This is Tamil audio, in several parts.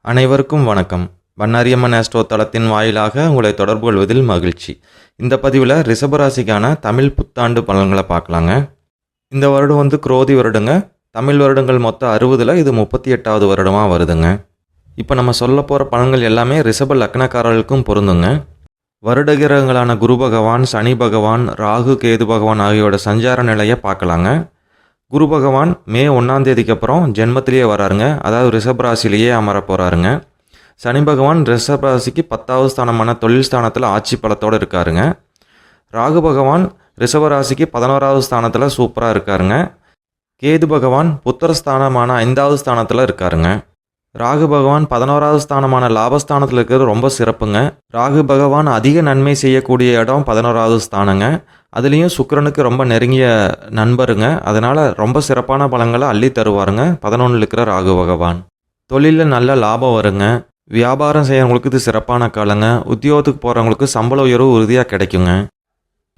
அனைவருக்கும் வணக்கம். பண்ணாரியம்மன் ஆஸ்ட்ரோ தளத்தின் வாயிலாக உங்களை தொடர்பு கொள்வதில் மகிழ்ச்சி. இந்த பதிவில் ரிஷபராசிக்கான தமிழ் புத்தாண்டு பலன்களை பார்க்கலாங்க. இந்த வருடம் குரோதி வருடங்க. தமிழ் வருடங்கள் மொத்தம் 60ல் இது 38வது வருடமாக வருதுங்க. இப்போ நம்ம சொல்ல போகிற பலன்கள் எல்லாமே ரிஷப லக்னக்காரர்களுக்கும் பொருந்துங்க. வருட கிரகங்களான குரு பகவான், சனி பகவான், ராகு, கேது பகவான் ஆகியோட சஞ்சார நிலையை பார்க்கலாங்க. குரு பகவான் மே 1ஆம் தேதிக்கு அப்புறம் ஜென்மத்திலேயே வராருங்க. அதாவது ரிஷபராசிலேயே அமர போகிறாருங்க. சனி பகவான் ரிஷபராசிக்கு 10வது ஸ்தானமான தொழில் ஸ்தானத்தில் ஆட்சி பலத்தோடு இருக்காருங்க. ராகு பகவான் ரிஷபராசிக்கு 11வது ஸ்தானத்தில் சூப்பராக இருக்காருங்க. கேது பகவான் புத்திரஸ்தானமான 5வது ஸ்தானத்தில் இருக்காருங்க. ராகு பகவான் 11வது ஸ்தானமான லாபஸ்தானத்தில் இருக்கிறது ரொம்ப சிறப்புங்க. ராகு பகவான் அதிக நன்மை செய்யக்கூடிய இடம் 11வது ஸ்தானங்க. அதுலேயும் சுக்கிரனுக்கு ரொம்ப நெருங்கிய நண்பருங்க. அதனால் ரொம்ப சிறப்பான பலன்களை அள்ளி தருவாருங்க 11ல் இருக்கிற ராகு பகவான். தொழிலில் நல்ல லாபம் வருங்க. வியாபாரம் செய்கிறவங்களுக்கு இது சிறப்பான காலங்க. உத்தியோகத்துக்கு போகிறவங்களுக்கு சம்பள உயர்வு உறுதியாக கிடைக்குங்க.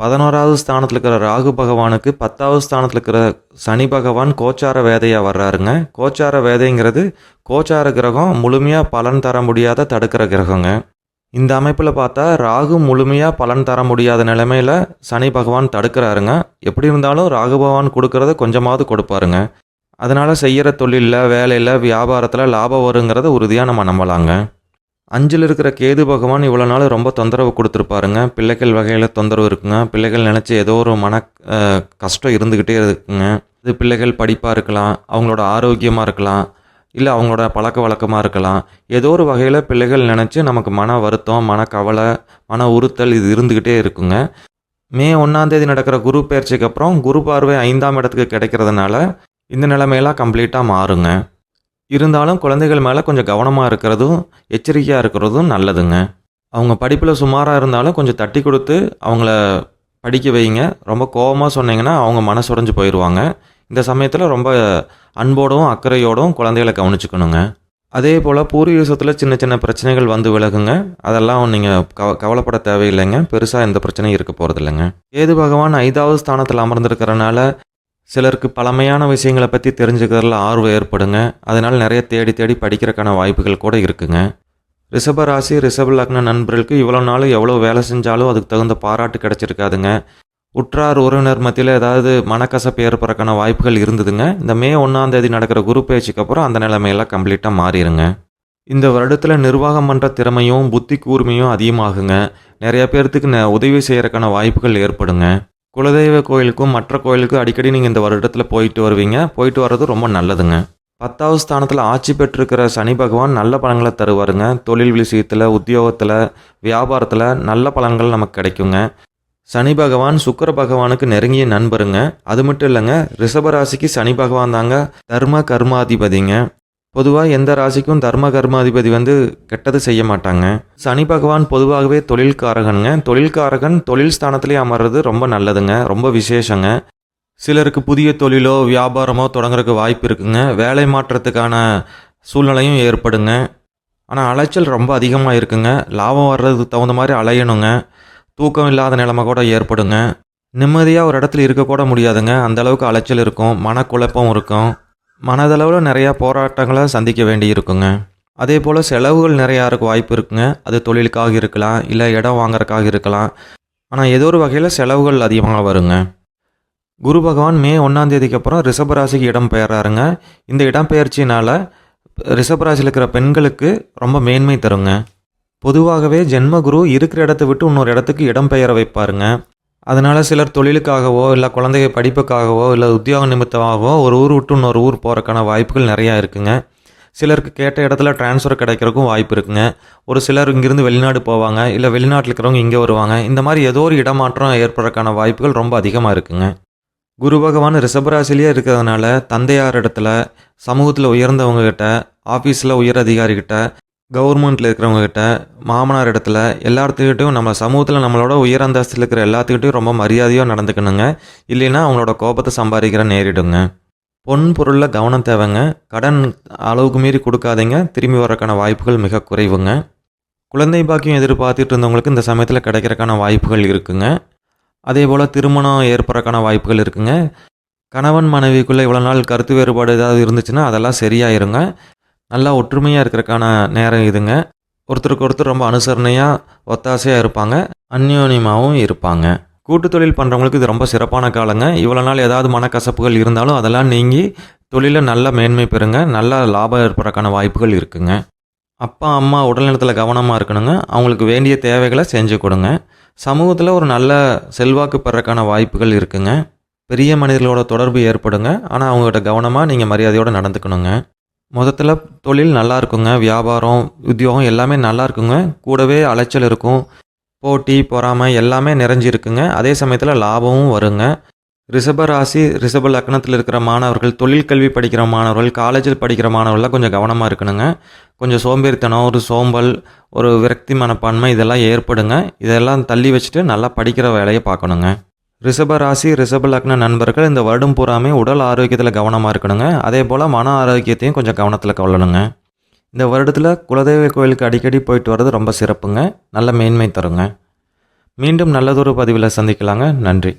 11வது ஸ்தானத்தில் இருக்கிற ராகு பகவானுக்கு 10வது ஸ்தானத்தில் இருக்கிற சனி பகவான் கோச்சார வேதையாக வர்றாருங்க. கோச்சார வேதைங்கிறது கோச்சார கிரகம் முழுமையாக பலன் தர முடியாத தடுக்கிற கிரகங்க. இந்த அமைப்பில் பார்த்தா ராகு முழுமையாக பலன் தர முடியாத நிலைமையில் சனி பகவான் தடுக்கிறாருங்க. எப்படி இருந்தாலும் ராகு பகவான் கொடுக்கறத கொஞ்சமாவது கொடுப்பாருங்க. அதனால் செய்கிற தொழிலில், வேலையில், வியாபாரத்தில் லாபம் வருங்கிறத உறுதியாக நம்ம நம்பலாங்க. 5ல் இருக்கிற கேது பகவான் இவ்வளோ நாள் ரொம்ப தொந்தரவு கொடுத்துருப்பாருங்க. பிள்ளைகள் வகையில் தொந்தரவு இருக்குங்க. பிள்ளைகள் நினச்சி ஏதோ ஒரு கஷ்டம் இருந்துக்கிட்டே இருக்குங்க. இது பிள்ளைகள் படிப்பாக இருக்கலாம், அவங்களோட ஆரோக்கியமாக இருக்கலாம், இல்லை அவங்களோட பழக்க வழக்கமாக இருக்கலாம். ஏதோ ஒரு வகையில் பிள்ளைகள் நினச்சி நமக்கு மன வருத்தம், மன கவலை, மன உறுத்தல் இது இருந்துக்கிட்டே இருக்குங்க. மே 1ஆம் தேதி நடக்கிற குரு பயிற்சிக்கு அப்புறம் குரு பார்வை 5ஆம் இடத்துக்கு கிடைக்கிறதுனால இந்த நிலைமையெல்லாம் கம்ப்ளீட்டாக மாறுங்க. இருந்தாலும் குழந்தைகள் மேலே கொஞ்சம் கவனமாக இருக்கிறதும் எச்சரிக்கையாக இருக்கிறதும் நல்லதுங்க. அவங்க படிப்பில் சுமாராக இருந்தாலும் கொஞ்சம் தட்டி கொடுத்து அவங்கள படிக்க வைங்க. ரொம்ப கோபமாக சொன்னீங்கன்னா அவங்க மனசுடைஞ்சு போயிடுவாங்க. இந்த சமயத்தில் ரொம்ப அன்போடும் அக்கறையோடும் குழந்தைகளை கவனிச்சுக்கணுங்க. அதே போல் பூர்வீகத்தில் சின்ன சின்ன பிரச்சனைகள் வந்து விலகுங்க. அதெல்லாம் நீங்கள் கவலைப்பட தேவையில்லைங்க. பெருசாக எந்த பிரச்சனையும் இருக்க போகிறதில்லைங்க. கேது பகவான் 5வது ஸ்தானத்தில் அமர்ந்திருக்கிறனால சிலருக்கு பழமையான விஷயங்களை பற்றி தெரிஞ்சுக்கிறதுல ஆர்வம் ஏற்படுங்க. அதனால் நிறைய தேடி தேடி படிக்கிறதுக்கான வாய்ப்புகள் கூட இருக்குங்க. ரிஷப ராசி, ரிஷப லக்ன நண்பர்களுக்கு இவ்வளோ நாள் எவ்வளோ வேலை செஞ்சாலும் அதுக்கு தகுந்த பாராட்டு கிடச்சிருக்காதுங்க. உற்றார் உறவினர் மத்தியில் ஏதாவது மனக்கசப்பு ஏற்படுறதுக்கான வாய்ப்புகள் இருந்ததுங்க. இந்த மே 1ஆம் தேதி நடக்கிற குரு பயிற்சிக்கு அப்புறம் அந்த நிலைமையெல்லாம் கம்ப்ளீட்டாக மாறிடுங்க. இந்த வருடத்தில் நிர்வாகம் பண்ணுற திறமையும் புத்தி கூர்மையும் அதிகமாகுங்க. நிறைய பேர்த்துக்கு உதவி செய்கிறதுக்கான வாய்ப்புகள் ஏற்படுங்க. குலதெய்வ கோயிலுக்கும் மற்ற கோயிலுக்கும் அடிக்கடி நீங்கள் இந்த வருடத்தில் போயிட்டு வருவீங்க. போயிட்டு வர்றது ரொம்ப நல்லதுங்க. 10வது ஸ்தானத்தில் ஆட்சி பெற்றிருக்கிற சனி பகவான் நல்ல பலன்களை தருவாருங்க. தொழில் விஷயத்தில், உத்தியோகத்தில், வியாபாரத்தில் நல்ல பலன்கள் நமக்கு கிடைக்குங்க. சனி பகவான் சுக்கிர பகவானுக்கு நெருங்கிய நண்பருங்க. அது மட்டும் இல்லைங்க, ரிஷபராசிக்கு சனி பகவான் தாங்க தர்ம கர்மாதிபதிங்க. பொதுவாக எந்த ராசிக்கும் தர்ம கர்மாதிபதி கெட்டது செய்ய மாட்டாங்க. சனி பகவான் பொதுவாகவே தொழில்காரகனுங்க. தொழில்காரகன் தொழில் ஸ்தானத்திலே அமர்றது ரொம்ப நல்லதுங்க, ரொம்ப விசேஷங்க. சிலருக்கு புதிய தொழிலோ வியாபாரமோ தொடங்குறதுக்கு வாய்ப்பு இருக்குங்க. வேலை மாற்றத்துக்கான சூழ்நிலையும் ஏற்படுங்க. ஆனால் அலைச்சல் ரொம்ப அதிகமாக இருக்குங்க. லாபம் வர்றதுக்கு தகுந்த மாதிரி அலையணுங்க. தூக்கம் இல்லாத நிலைமை கூட ஏற்படுங்க. நிம்மதியாக ஒரு இடத்துல இருக்கக்கூட முடியாதுங்க. அந்தளவுக்கு அலைச்சல் இருக்கும், மனக்குழப்பம் இருக்கும். மனதளவில் நிறையா போராட்டங்களை சந்திக்க வேண்டி இருக்குங்க. அதே போல் செலவுகள் நிறையா இருக்க வாய்ப்பு இருக்குங்க. அது தொழிலுக்காக இருக்கலாம், இல்லை இடம் வாங்குறதுக்காக இருக்கலாம். ஆனால் ஏதோ ஒரு வகையில் செலவுகள் அதிகமாக வருங்க. குரு பகவான் மே 1ஆம் தேதிக்கு அப்புறம் ரிஷபராசிக்கு இடம் பெயர்றாருங்க. இந்த இடம்பெயர்ச்சினால் ரிஷபராசியில் இருக்கிற பெண்களுக்கு ரொம்ப மேன்மை தருங்க. பொதுவாகவே ஜென்மகுரு இருக்கிற இடத்த விட்டு இன்னொரு இடத்துக்கு இடம்பெயர வைப்பாருங்க. அதனால் சிலர் தொழிலுக்காகவோ, இல்லை குழந்தைய படிப்புக்காகவோ, இல்லை உத்தியோக நிமித்தமாகவோ ஒரு ஊர் விட்டு இன்னொரு ஊர் போகிறக்கான வாய்ப்புகள் நிறையா இருக்குங்க. சிலருக்கு கேட்ட இடத்துல டிரான்ஸ்ஃபர் கிடைக்கிறதுக்கும் வாய்ப்பு இருக்குங்க. ஒரு சிலர் இங்கேருந்து வெளிநாடு போவாங்க, இல்லை வெளிநாட்டில் இருக்கிறவங்க இங்கே வருவாங்க. இந்த மாதிரி ஏதோ ஒரு இடமாற்றம் ஏற்படுறதுக்கான வாய்ப்புகள் ரொம்ப அதிகமாக இருக்குங்க. குரு பகவான் ரிஷபராசிலேயே இருக்கிறதுனால தந்தையார் இடத்துல, சமூகத்தில் உயர்ந்தவங்ககிட்ட, ஆஃபீஸில் உயர் அதிகாரிகிட்ட, கவர்மெண்ட்டில் இருக்கிறவங்ககிட்ட, மாமனார் இடத்துல, எல்லாத்துக்கிட்டையும் நம்ம சமூகத்தில் நம்மளோட உயர் அந்தஸ்தில் இருக்கிற எல்லாத்துக்கிட்டையும் ரொம்ப மரியாதையாக நடந்துக்கணுங்க. இல்லைன்னா அவங்களோட கோபத்தை சம்பாதிக்கிற நேரிடுங்க. பொன் பொருளில் கவனம் தேவைங்க. கடன் அளவுக்கு மீறி கொடுக்காதீங்க. திரும்பி வரக்கான வாய்ப்புகள் மிக குறைவுங்க. குழந்தை பாக்கியம் எதிர்பார்த்துட்டு இருந்தவங்களுக்கு இந்த சமயத்தில் கிடைக்கிறக்கான வாய்ப்புகள் இருக்குங்க. அதே போல் திருமணம் ஏற்படுறக்கான வாய்ப்புகள் இருக்குங்க. கணவன் மனைவிக்குள்ளே இவ்வளோ நாள் கருத்து வேறுபாடு ஏதாவது இருந்துச்சுன்னா அதெல்லாம் சரியாயிருங்க. நல்லா ஒற்றுமையாக இருக்கிறதுக்கான நேரம் இதுங்க. ஒருத்தருக்கு ஒருத்தர் ரொம்ப அனுசரணையாக ஒத்தாசையாக இருப்பாங்க. அந்யோன்யமாகவும் இருப்பாங்க. கூட்டு தொழில் பண்ணுறவங்களுக்கு இது ரொம்ப சிறப்பான காலங்க. இவ்வளோ நாள் ஏதாவது மனக்கசப்புகள் இருந்தாலும் அதெல்லாம் நீங்கி தொழிலில் நல்ல மேன்மை பெறுங்க. நல்ல லாபம் ஏற்படுறதுக்கான வாய்ப்புகள் இருக்குங்க. அப்பா அம்மா உடல்நலத்தில் கவனமாக இருக்கணுங்க. அவங்களுக்கு வேண்டிய தேவைகளை செஞ்சு கொடுங்க. சமூகத்தில் ஒரு நல்ல செல்வாக்கு பெறக்கான வாய்ப்புகள் இருக்குங்க. பெரிய மனிதர்களோட தொடர்பு ஏற்படுங்க. ஆனால் அவங்ககிட்ட கவனமாக நீங்கள் மரியாதையோடு நடந்துக்கணுங்க. மொத்தத்தில் தொழில் நல்லா இருக்குங்க. வியாபாரம், உத்தியோகம் எல்லாமே நல்லா இருக்குங்க. கூடவே அலைச்சல் இருக்கும். போட்டி, பொறாமை எல்லாமே நிறைஞ்சிருக்குங்க. அதே சமயத்தில் லாபமும் வருங்க. ரிஷப ராசி, ரிஷப லக்னத்தில் இருக்கிற மாணவர்கள், தொழில் கல்வி படிக்கிற மாணவர்கள், காலேஜில் படிக்கிற மாணவர்கள்லாம் கொஞ்சம் கவனமாக இருக்கணுங்க. கொஞ்சம் சோம்பேறித்தனம், ஒரு சோம்பல், ஒரு விரக்தி மனப்பான்மை இதெல்லாம் ஏற்படுங்க. இதெல்லாம் தள்ளி வச்சுட்டு நல்லா படிக்கிற வேலையை பார்க்கணுங்க. ரிஷப ராசி, ரிஷப லக்ன நண்பர்கள் இந்த வருடம் பூராமே உடல் ஆரோக்கியத்தில் கவனமாக இருக்கணுங்க. அதே போல் மன ஆரோக்கியத்தையும் கொஞ்சம் கவனத்தில் கொள்ளணுங்க. இந்த வருடத்தில் குலதெய்வ கோயிலுக்கு அடிக்கடி போயிட்டு வர்றது ரொம்ப சிறப்புங்க. நல்ல மேன்மை தருங்க. மீண்டும் நல்லதொரு பதிவில் சந்திக்கலாங்க. நன்றி.